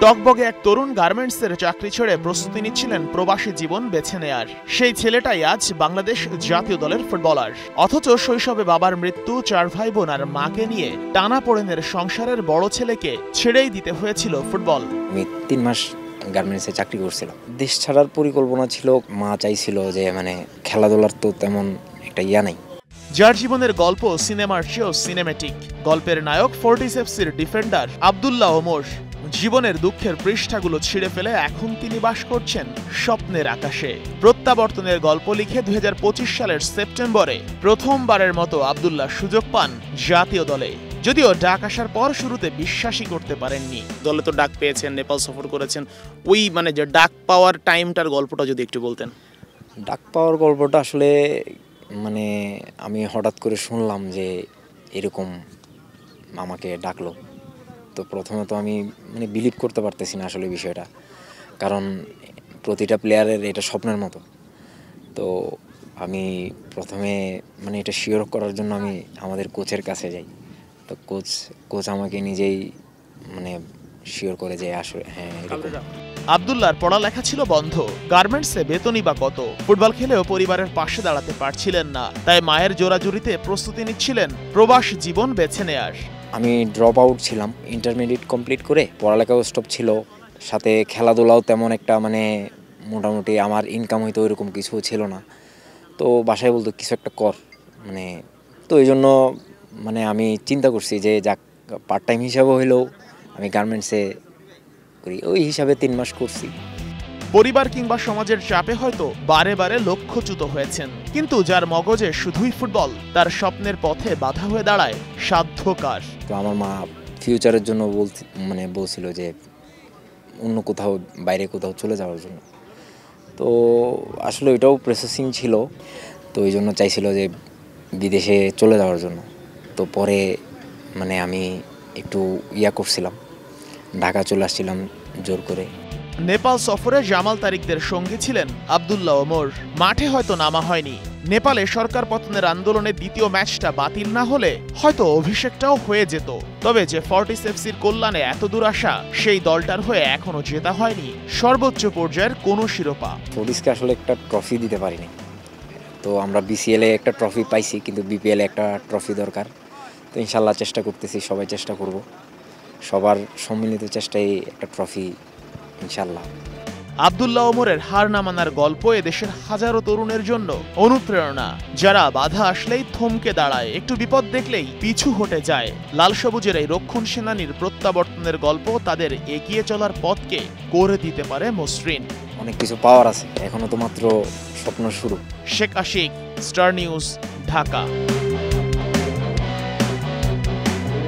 টকবগে এক তরুণ গার্মেন্টসের চাকরি ছেড়ে প্রস্তুতি নিচ্ছিলেন প্রবাসী জীবন বেছে নেয়ার। সেই ছেলেটাই আজ বাংলাদেশ জাতীয় দলের ফুটবলার। অথচ শৈশবে বাবার মৃত্যু, 4 ভাই বোন আর মাকে নিয়ে টানাপোড়েনের সংসারের বড় ছেলেকে ছেড়েই দিতে হয়েছিল ফুটবল। আমি 3 মাস গার্মেন্টসে চাকরি করছিলাম। দেশ ছাড়ার পরিকল্পনা ছিল, মা চাইছিল যে খেলাধুলার তো তেমন একটা নাই। যার জীবনের গল্প সিনেমার চেয়েও সিনেমেটিক। গল্পের নায়ক ফোর্টিসেপসির ডিফেন্ডার আব্দুল্লাহ ওমর জীবনের দুঃখের পৃষ্ঠাগুলো ছিঁড়ে ফেলে এখন তিনি বাস করছেন স্বপ্নের আকাশে। প্রত্যাবর্তনের গল্প লিখে 2025 সালের সেপ্টেম্বরে প্রথমবারের মতো আব্দুল্লাহ সুযোগ পান জাতীয় দলে। যদিও ডাক আসার পর শুরুতে বিশ্বাসই করতে পারেননি। দলে তো ডাক পেয়েছেন, নেপাল সফর করেছেন, ওই যে ডাক পাওয়ার টাইমটার গল্পটা যদি একটু বলতেন। ডাক পাওয়ার গল্পটা আসলে আমি হঠাৎ করে শুনলাম যে এরকম আমাকে ডাকলো। তো প্রথমে তো আমি বিলিভ করতে পারতেছি না আসলে বিষয়টা, কারণ প্রতিটা প্লেয়ারের এটা স্বপ্নের মতো। তো আমি প্রথমে এটা শিওর করার জন্য আমি আমাদের কোচের কাছে যাই। তো কোচ আমাকে নিজেই শিওর করে যে আসলে হ্যাঁ এরকম। আব্দুল্লাহর পড়ালেখা ছিল বন্ধ, গার্মেন্টসে বেতনই বা কত। ফুটবল খেলেও পরিবারের পাশে দাঁড়াতে পারছিলেন না, তাই মায়ের জোরাজুরিতে প্রস্তুতি নিচ্ছিলেন প্রবাস জীবন বেছে নেয়ার। আমি ড্রপ আউট ছিলাম, ইন্টারমিডিয়েট কমপ্লিট করে পড়ালেখাও স্টপ ছিল, সাথে খেলাধুলাও তেমন একটা মোটামুটি আমার ইনকাম হয়তো ওইরকম কিছু ছিল না। তো বাসায় বলতো কিছু একটা কর, তো এই জন্য আমি চিন্তা করছি যে যাক পার্ট টাইম হিসাবে হইলেও আমি গার্মেন্টসে করি। ওই হিসাবে 3 মাস করছি। পরিবার কিংবা সমাজের চাপে হয়তো বারে বারে লক্ষ্যচ্যুত হয়েছেন, কিন্তু যার মগজে শুধুই ফুটবল, তার স্বপ্নের পথে বাধা হয়ে দাঁড়ায় সাধ্যকার। তো আমার মা ফিউচারের জন্য বলছিল যে অন্য কোথাও, বাইরে কোথাও চলে যাওয়ার জন্য। তো আসলে ওইটাও প্রসেসিং ছিল, তো ওই জন্য চাইছিল যে বিদেশে চলে যাওয়ার জন্য। তো পরে আমি একটু করছিলাম, ঢাকা চলে আসছিলাম জোর করে। নেপাল সফরে জামাল তারিকদের সঙ্গী ছিলেন আব্দুল্লাহ ওমর। মাঠে হয়তো নামা হয়নি, নেপালে সরকার পতনের আন্দোলনে দ্বিতীয় ম্যাচটা বাতিল না হলে হয়তো অভিষেকটাও হয়ে যেত। তবে যে ফোর্টিসেপসির কল্যাণে এত দূর আসা, সেই দলটার হয়ে এখনো জেতা হয়নি সর্বোচ্চ পর্যায়ের কোনো শিরোপা। ফোর্টিসকে আসলে একটা ট্রফি দিতে পারিনি। তো আমরা বিসিএল এ একটা ট্রফি পাইছি, কিন্তু বিপিএল এ একটা ট্রফি দরকার। তো ইনশাল্লাহ চেষ্টা করতেছি, সবাই চেষ্টা করব, সবার সম্মিলিত চেষ্টায় একটা ট্রফি ইনশাল্লাহ। আব্দুল্লাহ ওমরের হার না মানার গল্প এদেশের হাজারো তরুণের জন্য অনুপ্রেরণা, যারা বাধা আসলেই থমকে দাঁড়ায়, একটু বিপদ দেখলেই পিছু হটে যায়। লাল সবুজের এই রক্ষণ সেনানীর প্রত্যাবর্তনের গল্প তাদের এগিয়ে চলার পথকে করে দিতে পারে মসৃণ। অনেক কিছু পাওয়ার আছে, এখনো তো মাত্র স্বপ্ন শুরু। Sheikh Ashik, Star News, Dhaka.